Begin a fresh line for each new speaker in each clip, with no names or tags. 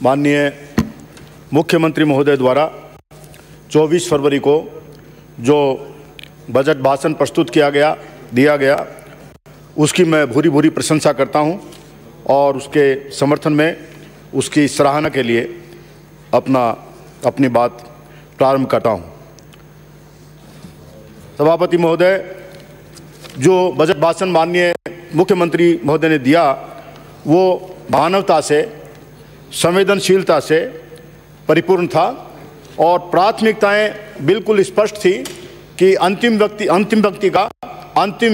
माननीय मुख्यमंत्री महोदय द्वारा 24 फरवरी को जो बजट भाषण प्रस्तुत दिया गया उसकी मैं भूरी भूरी प्रशंसा करता हूं और उसके समर्थन में उसकी सराहना के लिए अपनी बात प्रारंभ करता हूं। सभापति महोदय, जो बजट भाषण माननीय मुख्यमंत्री महोदय ने दिया वो मानवता से, संवेदनशीलता से परिपूर्ण था और प्राथमिकताएं बिल्कुल स्पष्ट थी कि अंतिम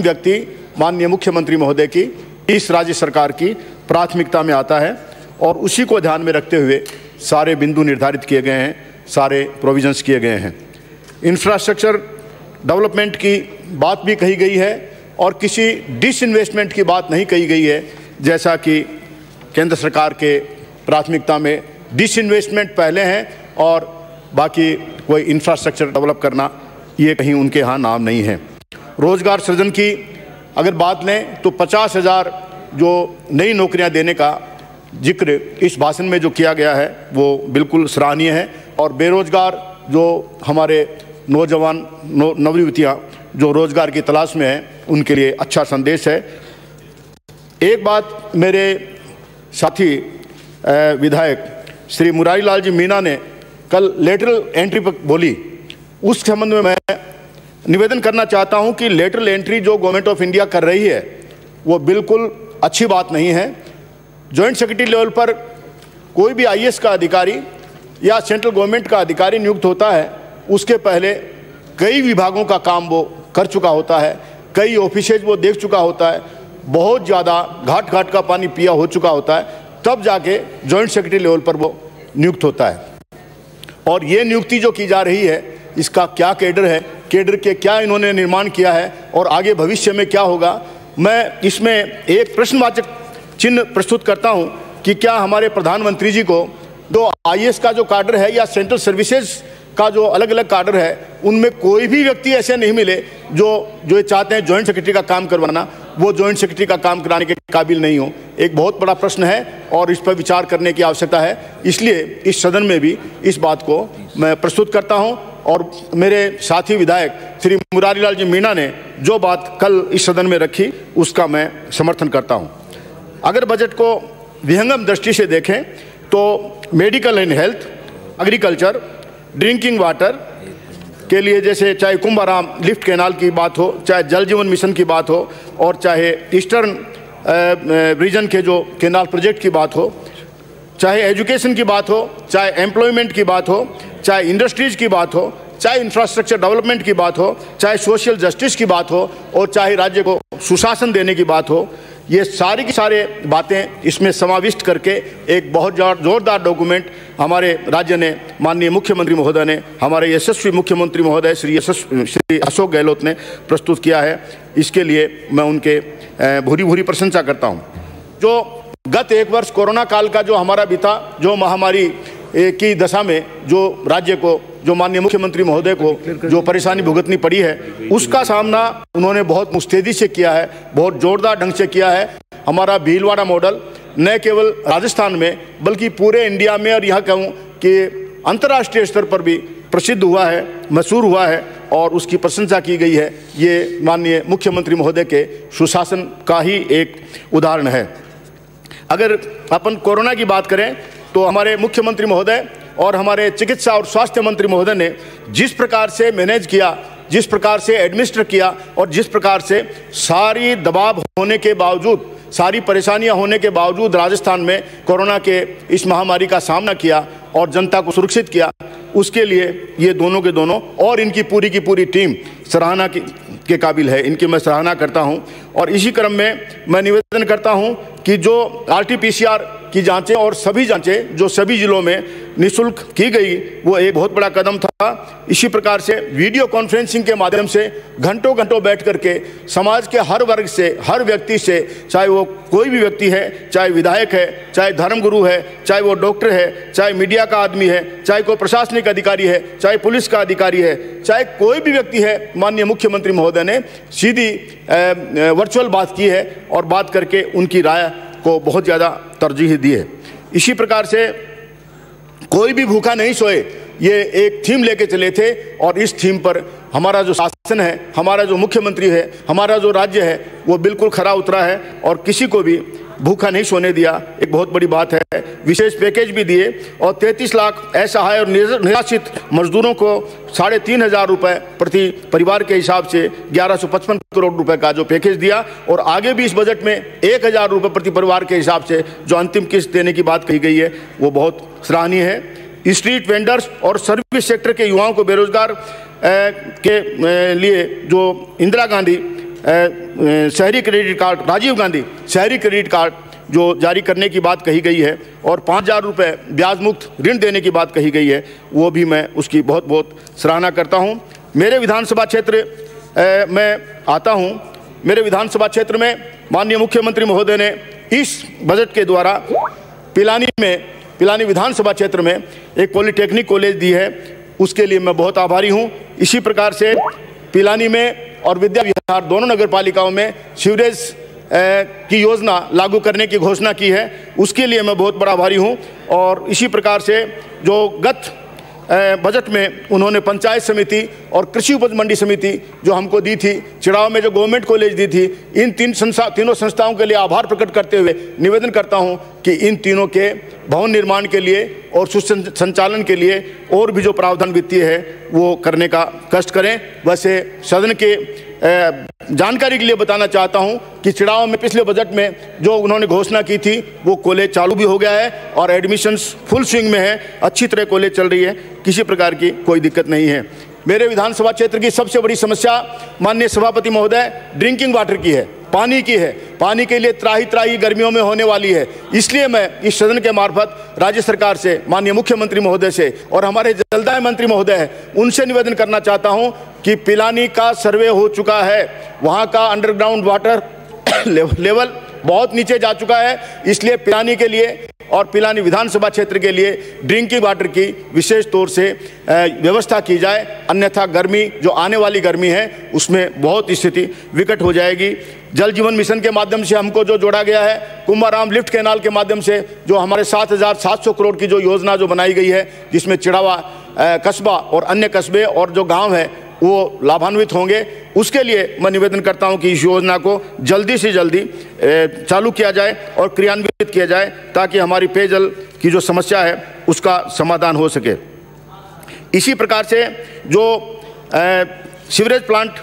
व्यक्ति माननीय मुख्यमंत्री महोदय की, इस राज्य सरकार की प्राथमिकता में आता है और उसी को ध्यान में रखते हुए सारे बिंदु निर्धारित किए गए हैं, सारे प्रोविजंस किए गए हैं। इंफ्रास्ट्रक्चर डेवलपमेंट की बात भी कही गई है और किसी डिसइन्वेस्टमेंट की बात नहीं कही गई है, जैसा कि केंद्र सरकार के प्राथमिकता में डिसइन्वेस्टमेंट पहले हैं और बाकी कोई इंफ्रास्ट्रक्चर डेवलप करना ये कहीं उनके यहाँ नाम नहीं है। रोजगार सृजन की अगर बात लें तो 50,000 जो नई नौकरियां देने का जिक्र इस भाषण में जो किया गया है वो बिल्कुल सराहनीय है और बेरोजगार जो हमारे नौजवान नवयुवतियाँ जो रोजगार की तलाश में हैं उनके लिए अच्छा संदेश है। एक बात मेरे साथी विधायक श्री मुरारी लाल जी मीणा ने कल लेटरल एंट्री पर बोली, उस संबंध में मैं निवेदन करना चाहता हूं कि लेटरल एंट्री जो गवर्नमेंट ऑफ इंडिया कर रही है वो बिल्कुल अच्छी बात नहीं है। जॉइंट सेक्रेटरी लेवल पर कोई भी आईएएस का अधिकारी या सेंट्रल गवर्नमेंट का अधिकारी नियुक्त होता है, उसके पहले कई विभागों का काम वो कर चुका होता है, कई ऑफिसेज वो देख चुका होता है, बहुत ज़्यादा घाट का पानी पिया हो चुका होता है, तब जाके जॉइंट सेक्रेटरी लेवल पर वो नियुक्त होता है। और ये नियुक्ति जो की जा रही है इसका क्या कैडर है, कैडर के क्या इन्होंने निर्माण किया है और आगे भविष्य में क्या होगा, मैं इसमें एक प्रश्नवाचक चिन्ह प्रस्तुत करता हूं कि क्या हमारे प्रधानमंत्री जी को जो आईएएस का जो काडर है या सेंट्रल सर्विसेज का जो अलग अलग काडर है उनमें कोई भी व्यक्ति ऐसे नहीं मिले जो चाहते हैं जॉइंट सेक्रेटरी का काम करवाना, वो जॉइंट सेक्रेटरी का काम कराने के काबिल नहीं हो। एक बहुत बड़ा प्रश्न है और इस पर विचार करने की आवश्यकता है, इसलिए इस सदन में भी इस बात को मैं प्रस्तुत करता हूं और मेरे साथी विधायक श्री मुरारी लाल जी मीणा ने जो बात कल इस सदन में रखी उसका मैं समर्थन करता हूं। अगर बजट को विहंगम दृष्टि से देखें तो medical and health, agriculture, drinking water के लिए जैसे चाहे कुंभाराम लिफ्ट कैनाल की बात हो, चाहे जल जीवन मिशन की बात हो और चाहे ईस्टर्न रीजन के जो कैनाल प्रोजेक्ट की बात हो, चाहे एजुकेशन की बात हो, चाहे एम्प्लॉयमेंट की बात हो, चाहे इंडस्ट्रीज की बात हो, चाहे इंफ्रास्ट्रक्चर डेवलपमेंट की बात हो, चाहे सोशल जस्टिस की बात हो और चाहे राज्य को सुशासन देने की बात हो, ये सारी की सारे बातें इसमें समाविष्ट करके एक बहुत जोरदार डॉक्यूमेंट हमारे राज्य ने, माननीय मुख्यमंत्री महोदय ने, हमारे यशस्वी मुख्यमंत्री महोदय श्री अशोक गहलोत ने प्रस्तुत किया है। इसके लिए मैं उनके भूरी भूरी प्रशंसा करता हूँ। जो गत एक वर्ष कोरोना काल का जो हमारा बीता, जो महामारी की दशा में जो राज्य को, जो माननीय मुख्यमंत्री महोदय को जो परेशानी भुगतनी पड़ी है, उसका सामना उन्होंने बहुत मुस्तैदी से किया है, बहुत जोरदार ढंग से किया है। हमारा भीलवाड़ा मॉडल न केवल राजस्थान में बल्कि पूरे इंडिया में और यहाँ कहूँ कि अंतर्राष्ट्रीय स्तर पर भी प्रसिद्ध हुआ है, मशहूर हुआ है और उसकी प्रशंसा की गई है। ये माननीय मुख्यमंत्री महोदय के सुशासन का ही एक उदाहरण है। अगर अपन कोरोना की बात करें तो हमारे मुख्यमंत्री महोदय और हमारे चिकित्सा और स्वास्थ्य मंत्री महोदय ने जिस प्रकार से मैनेज किया, जिस प्रकार से एडमिनिस्टर किया और जिस प्रकार से सारी दबाव होने के बावजूद, सारी परेशानियां होने के बावजूद राजस्थान में कोरोना के इस महामारी का सामना किया और जनता को सुरक्षित किया, उसके लिए ये दोनों के दोनों और इनकी पूरी की पूरी टीम सराहना के काबिल है। इनकी मैं सराहना करता हूं और इसी क्रम में मैं निवेदन करता हूं कि जो RT-PCR की जांचें और सभी जांचें जो सभी जिलों में निःशुल्क की गई, वो एक बहुत बड़ा कदम था। इसी प्रकार से वीडियो कॉन्फ्रेंसिंग के माध्यम से घंटों घंटों बैठ करके समाज के हर वर्ग से, हर व्यक्ति से, चाहे वो कोई भी व्यक्ति है, चाहे विधायक है, चाहे धर्मगुरु है, चाहे वो डॉक्टर है, चाहे मीडिया का आदमी है, चाहे कोई प्रशासनिक अधिकारी है, चाहे पुलिस का अधिकारी है, चाहे कोई भी व्यक्ति है, माननीय मुख्यमंत्री महोदय ने सीधी वर्चुअल बात की है और बात करके उनकी राय को बहुत ज़्यादा तरजीह दी है। इसी प्रकार से कोई भी भूखा नहीं सोए, ये एक थीम लेके चले थे और इस थीम पर हमारा जो शासन है, हमारा जो मुख्यमंत्री है, हमारा जो राज्य है, वो बिल्कुल खरा उतरा है और किसी को भी भूखा नहीं सोने दिया। एक बहुत बड़ी बात है। विशेष पैकेज भी दिए और 33 लाख असहाय और निराश्रित मजदूरों को 3,500 रुपये प्रति परिवार के हिसाब से 1155 करोड़ रुपए का जो पैकेज दिया और आगे भी इस बजट में 1,000 रुपये प्रति परिवार के हिसाब से जो अंतिम किस्त देने की बात कही गई है, वो बहुत सराहनीय है। स्ट्रीट वेंडर्स और सर्विस सेक्टर के युवाओं को बेरोजगार के लिए जो इंदिरा गांधी शहरी क्रेडिट कार्ड, राजीव गांधी शहरी क्रेडिट कार्ड जो जारी करने की बात कही गई है और 5,000 रुपये ब्याज मुक्त ऋण देने की बात कही गई है, वो भी मैं उसकी बहुत बहुत सराहना करता हूँ। मेरे विधानसभा क्षेत्र में आता हूँ। मेरे विधानसभा क्षेत्र में माननीय मुख्यमंत्री महोदय ने इस बजट के द्वारा पिलानी विधानसभा क्षेत्र में एक पॉलिटेक्निक कॉलेज दी है, उसके लिए मैं बहुत आभारी हूँ। इसी प्रकार से पिलानी में और विद्या विहार दोनों नगर पालिकाओं में सीवरेज की योजना लागू करने की घोषणा की है, उसके लिए मैं बहुत बड़ा आभारी हूं। और इसी प्रकार से जो गत बजट में उन्होंने पंचायत समिति और कृषि उपज मंडी समिति जो हमको दी थी, चिड़ाव में जो गवर्नमेंट कॉलेज दी थी, इन तीनों संस्थाओं के लिए आभार प्रकट करते हुए निवेदन करता हूं कि इन तीनों के भवन निर्माण के लिए और सुसंचालन के लिए और भी जो प्रावधान वित्तीय है वो करने का कष्ट करें। वैसे सदन के जानकारी के लिए बताना चाहता हूं कि चिड़ाव में पिछले बजट में जो उन्होंने घोषणा की थी वो कॉलेज चालू भी हो गया है और एडमिशन्स फुल स्विंग में है, अच्छी तरह कॉलेज चल रही है, किसी प्रकार की कोई दिक्कत नहीं है। मेरे विधानसभा क्षेत्र की सबसे बड़ी समस्या माननीय सभापति महोदय ड्रिंकिंग वाटर की है, पानी की है। पानी के लिए त्राही त्राही गर्मियों में होने वाली है, इसलिए मैं इस सदन के मार्फत राज्य सरकार से, माननीय मुख्यमंत्री महोदय से और हमारे जलदाय मंत्री महोदय हैं उनसे निवेदन करना चाहता हूं कि पिलानी का सर्वे हो चुका है, वहां का अंडरग्राउंड वाटर लेवल बहुत नीचे जा चुका है, इसलिए पिलानी के लिए और पिलानी विधानसभा क्षेत्र के लिए ड्रिंकिंग वाटर की विशेष तौर से व्यवस्था की जाए, अन्यथा गर्मी जो आने वाली गर्मी है उसमें बहुत स्थिति विकट हो जाएगी। जल जीवन मिशन के माध्यम से हमको जो जोड़ा गया है, कुंभाराम लिफ्ट कैनाल के माध्यम से जो हमारे 7,700 करोड़ की जो योजना जो बनाई गई है, जिसमें चिड़ावा कस्बा और अन्य कस्बे और जो गाँव है वो लाभान्वित होंगे, उसके लिए मैं निवेदन करता हूं कि इस योजना को जल्दी से जल्दी चालू किया जाए और क्रियान्वित किया जाए ताकि हमारी पेयजल की जो समस्या है उसका समाधान हो सके। इसी प्रकार से जो सीवरेज प्लांट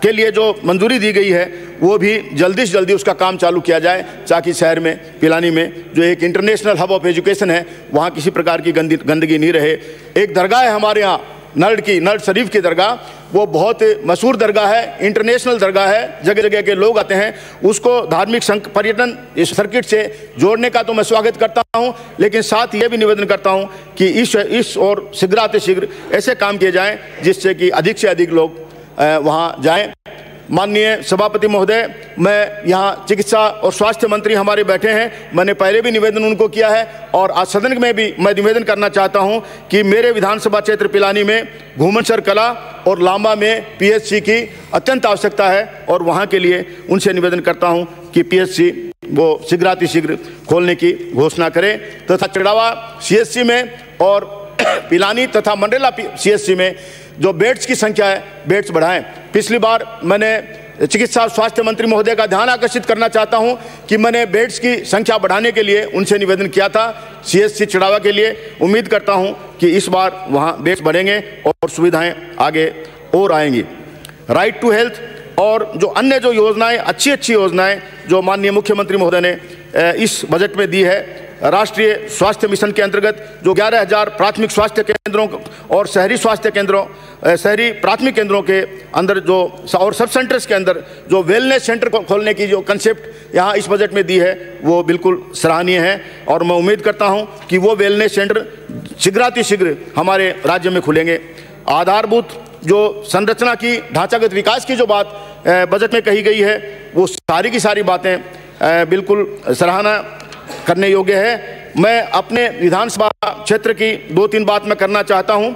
के लिए जो मंजूरी दी गई है वो भी जल्दी से जल्दी उसका काम चालू किया जाए ताकि शहर में पिलानी में जो एक इंटरनेशनल हब ऑफ एजुकेशन है वहाँ किसी प्रकार की गंदगी नहीं रहे। एक दरगाह है हमारे यहाँ नर्ड शरीफ की दरगाह, वो बहुत मशहूर दरगाह है, इंटरनेशनल दरगाह है, जगह जगह के लोग आते हैं, उसको धार्मिक पर्यटन इस सर्किट से जोड़ने का तो मैं स्वागत करता हूं, लेकिन साथ ये भी निवेदन करता हूं कि इस और शीघ्र ऐसे काम किए जाएं जिससे कि अधिक से अधिक लोग वहां जाएं। माननीय सभापति महोदय, मैं यहाँ चिकित्सा और स्वास्थ्य मंत्री हमारे बैठे हैं, मैंने पहले भी निवेदन उनको किया है और आज सदन में भी मैं निवेदन करना चाहता हूँ कि मेरे विधानसभा क्षेत्र पिलानी में घूमनसर कला और लांबा में पीएचसी की अत्यंत आवश्यकता है और वहाँ के लिए उनसे निवेदन करता हूँ कि पीएचसी वो शीघ्र खोलने की घोषणा करें तथा चिड़ावा सीएचसी में और पिलानी तथा मंडला सीएचसी में जो बेड्स की संख्या है बेड्स बढ़ाएं। पिछली बार मैंने चिकित्सा और स्वास्थ्य मंत्री महोदय का ध्यान आकर्षित करना चाहता हूं कि मैंने बेड्स की संख्या बढ़ाने के लिए उनसे निवेदन किया था सीएचसी चिड़ावा के लिए। उम्मीद करता हूं कि इस बार वहां बेड्स बढ़ेंगे और सुविधाएं आगे और आएंगी। राइट टू हेल्थ और जो अन्य जो योजनाएं अच्छी योजनाएं जो माननीय मुख्यमंत्री महोदय ने इस बजट में दी है, राष्ट्रीय स्वास्थ्य मिशन के अंतर्गत जो 11,000 प्राथमिक स्वास्थ्य केंद्रों और शहरी स्वास्थ्य केंद्रों, शहरी प्राथमिक केंद्रों के अंदर जो और सब सेंटर्स के अंदर जो वेलनेस सेंटर को खोलने की जो कंसेप्ट यहाँ इस बजट में दी है वो बिल्कुल सराहनीय है और मैं उम्मीद करता हूँ कि वो वेलनेस सेंटर शीघ्र हमारे राज्य में खुलेंगे। आधारभूत जो संरचना की ढांचागत विकास की जो बात बजट में कही गई है वो सारी की सारी बातें बिल्कुल सराहना करने योग्य है। मैं अपने विधानसभा क्षेत्र की 2-3 बात मैं करना चाहता हूं।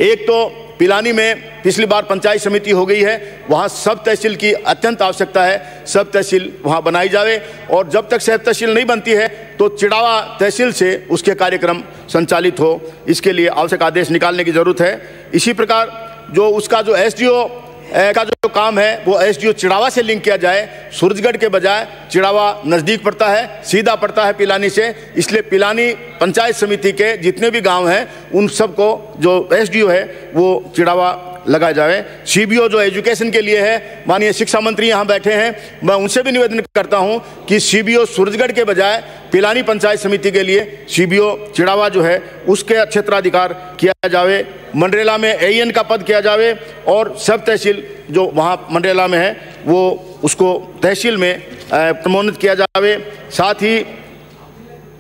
एक तो पिलानी में पिछली बार पंचायत समिति हो गई है, वहाँ सब तहसील की अत्यंत आवश्यकता है, सब तहसील वहाँ बनाई जावे। और जब तक सब तहसील नहीं बनती है तो चिड़ावा तहसील से उसके कार्यक्रम संचालित हो, इसके लिए आवश्यक आदेश निकालने की ज़रूरत है। इसी प्रकार जो उसका जो एसडीओ का जो काम है वो एसडीओ चिड़ावा से लिंक किया जाए। सूरजगढ़ के बजाय चिड़ावा नज़दीक पड़ता है, सीधा पड़ता है पिलानी से, इसलिए पिलानी पंचायत समिति के जितने भी गांव हैं उन सबको जो एसडीओ है वो चिड़ावा लगाया जाए। सीबीओ जो एजुकेशन के लिए है, माननीय शिक्षा मंत्री यहाँ बैठे हैं, मैं उनसे भी निवेदन करता हूँ कि सीबीओ सूरजगढ़ के बजाय पिलानी पंचायत समिति के लिए सीबीओ चिड़ावा जो है उसके क्षेत्राधिकार किया जावे। मंडरेला में एएन का पद किया जावे और सब तहसील जो वहाँ मंडरेला में है वो उसको तहसील में प्रमोदित किया जावे। साथ ही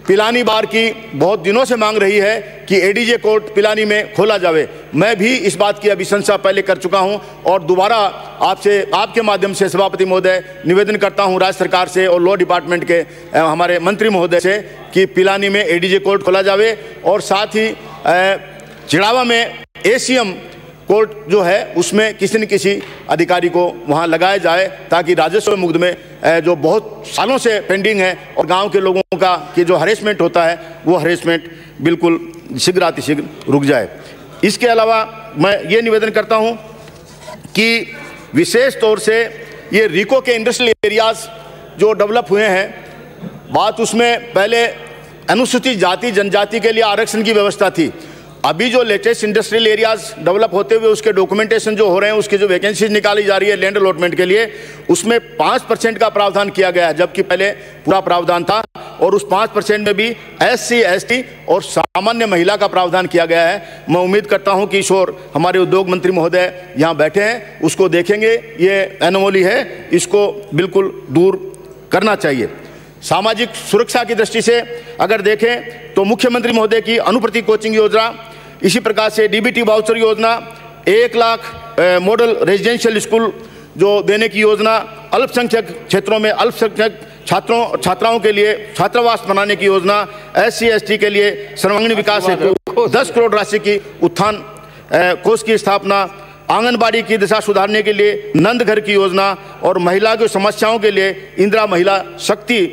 पिलानी बार की बहुत दिनों से मांग रही है कि एडीजे कोर्ट पिलानी में खोला जावे। मैं भी इस बात की अभिशंसा पहले कर चुका हूं और दोबारा आपसे आपके माध्यम से सभापति महोदय निवेदन करता हूं राज्य सरकार से और लॉ डिपार्टमेंट के हमारे मंत्री महोदय से कि पिलानी में एडीजे कोर्ट खोला जावे और साथ ही चिड़ावा में एसीएम कोर्ट जो है उसमें किसी न किसी अधिकारी को वहाँ लगाया जाए ताकि राजस्व मुकदमे जो बहुत सालों से पेंडिंग है और गांव के लोगों का कि जो हरेसमेंट होता है वो हरेसमेंट बिल्कुल शीघ्रातिशीघ्र रुक जाए। इसके अलावा मैं ये निवेदन करता हूँ कि विशेष तौर से ये रिको के इंडस्ट्रियल एरियाज जो डेवलप हुए हैं, बात उसमें पहले अनुसूचित जाति जनजाति के लिए आरक्षण की व्यवस्था थी। अभी जो लेटेस्ट इंडस्ट्रियल एरियाज डेवलप होते हुए उसके डॉक्यूमेंटेशन जो हो रहे हैं, उसकी जो वैकेंसीज निकाली जा रही है लैंड अलॉटमेंट के लिए, उसमें 5% का प्रावधान किया गया है, जबकि पहले पूरा प्रावधान था। और उस 5% में भी एससी एसटी और सामान्य महिला का प्रावधान किया गया है। मैं उम्मीद करता हूं कि ईश्वर हमारे उद्योग मंत्री महोदय यहाँ बैठे हैं, उसको देखेंगे, ये एनोमली है, इसको बिल्कुल दूर करना चाहिए। सामाजिक सुरक्षा की दृष्टि से अगर देखें तो मुख्यमंत्री महोदय की अनुप्रति कोचिंग योजना, इसी प्रकार से डीबीटी वाउचर योजना, 1 लाख मॉडल रेजिडेंशियल स्कूल जो देने की योजना, अल्पसंख्यक क्षेत्रों में अल्पसंख्यक छात्राओं के लिए छात्रावास बनाने की योजना, एससी एसटी के लिए सर्वांगीण विकास हेतु 10 करोड़ राशि की उत्थान कोष की स्थापना, आंगनबाड़ी की दिशा सुधारने के लिए नंद घर की योजना और महिला की समस्याओं के लिए इंदिरा महिला शक्ति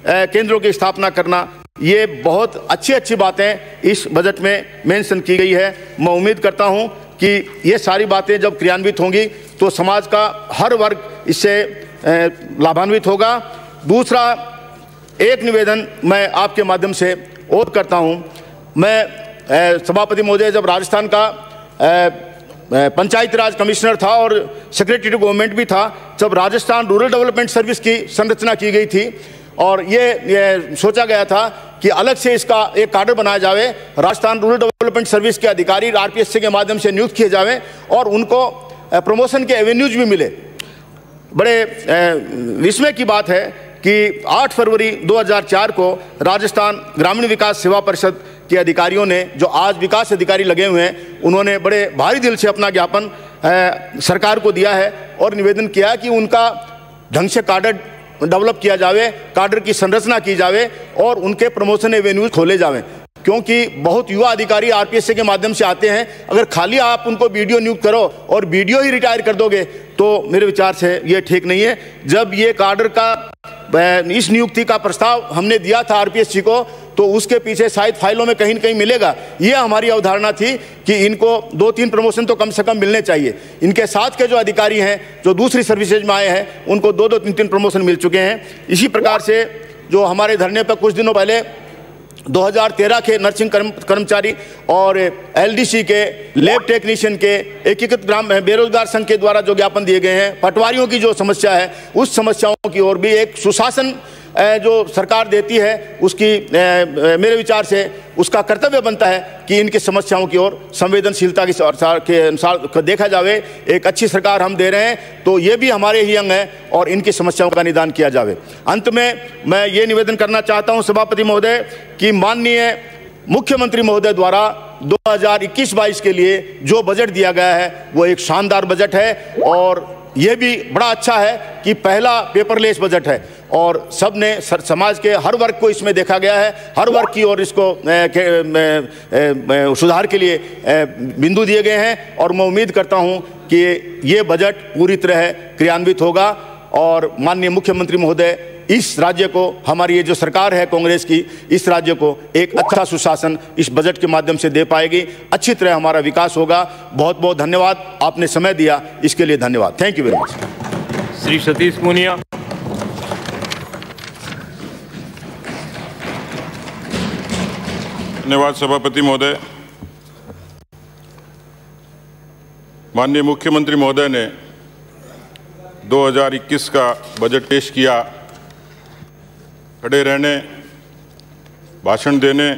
केंद्रों की स्थापना करना, ये बहुत अच्छी बातें इस बजट में मेंशन की गई है। मैं उम्मीद करता हूं कि ये सारी बातें जब क्रियान्वित होंगी तो समाज का हर वर्ग इससे लाभान्वित होगा। दूसरा एक निवेदन मैं आपके माध्यम से और करता हूं। मैं सभापति महोदय जब राजस्थान का पंचायती राज कमिश्नर था और सेक्रेटरी टू गवर्नमेंट भी था, जब राजस्थान रूरल डेवलपमेंट सर्विस की संरचना की गई थी और ये सोचा गया था कि अलग से इसका एक काडर बनाया जावे, राजस्थान रूरल डेवलपमेंट सर्विस के अधिकारी आरपीएससी के माध्यम से नियुक्त किए जावे और उनको प्रमोशन के एवेन्यूज भी मिले। बड़े विस्मय की बात है कि 8 फरवरी 2004 को राजस्थान ग्रामीण विकास सेवा परिषद के अधिकारियों ने, जो आज विकास अधिकारी लगे हुए हैं, उन्होंने बड़े भारी दिल से अपना ज्ञापन सरकार को दिया है और निवेदन किया कि उनका ढंग से काडर डेवलप किया जावे, काडर की संरचना की जावे और उनके प्रमोशन एवेन्यूज खोले जावें। क्योंकि बहुत युवा अधिकारी आरपीएससी के माध्यम से आते हैं, अगर खाली आप उनको बीडीओ नियुक्त करो और बीडीओ ही रिटायर कर दोगे तो मेरे विचार से ये ठीक नहीं है। जब ये काडर का इस नियुक्ति का प्रस्ताव हमने दिया था आरपीएससी को, तो उसके पीछे शायद फाइलों में कहीं न कहीं मिलेगा। ये हमारी अवधारणा थी कि इनको 2-3 प्रमोशन तो कम से कम मिलने चाहिए। इनके साथ के जो अधिकारी हैं, जो दूसरी सर्विसेज में आए हैं, उनको 2-2, 3-3 प्रमोशन मिल चुके हैं। इसी प्रकार से जो हमारे धरने पर कुछ दिनों पहले 2013 के नर्सिंग कर्मचारी और एलडीसी के लैब टेक्नीशियन के एकीकृत ग्राम बेरोजगार संघ के द्वारा जो ज्ञापन दिए गए हैं, पटवारियों की जो समस्या है, उस समस्याओं की ओर भी एक सुशासन जो सरकार देती है, उसकी मेरे विचार से उसका कर्तव्य बनता है कि इनकी समस्याओं की ओर संवेदनशीलता के अनुसार देखा जावे। एक अच्छी सरकार हम दे रहे हैं तो ये भी हमारे ही अंग है और इनकी समस्याओं का निदान किया जावे। अंत में मैं ये निवेदन करना चाहता हूं सभापति महोदय कि माननीय मुख्यमंत्री महोदय द्वारा 2021-22 के लिए जो बजट दिया गया है वो एक शानदार बजट है और यह भी बड़ा अच्छा है कि पहला पेपरलेस बजट है। और सब ने समाज के हर वर्ग को इसमें देखा गया है, हर वर्ग की ओर इसको सुधार के लिए बिंदु दिए गए हैं। और मैं उम्मीद करता हूं कि ये बजट पूरी तरह क्रियान्वित होगा और माननीय मुख्यमंत्री महोदय इस राज्य को, हमारी ये जो सरकार है कांग्रेस की, इस राज्य को एक अच्छा सुशासन इस बजट के माध्यम से दे पाएगी, अच्छी तरह हमारा विकास होगा। बहुत बहुत धन्यवाद, आपने समय दिया इसके लिए धन्यवाद। Thank you very much.
Shri Satish Poonia.
धन्यवाद सभापति महोदय। माननीय मुख्यमंत्री महोदय ने 2021 का बजट पेश किया। खड़े रहने, भाषण देने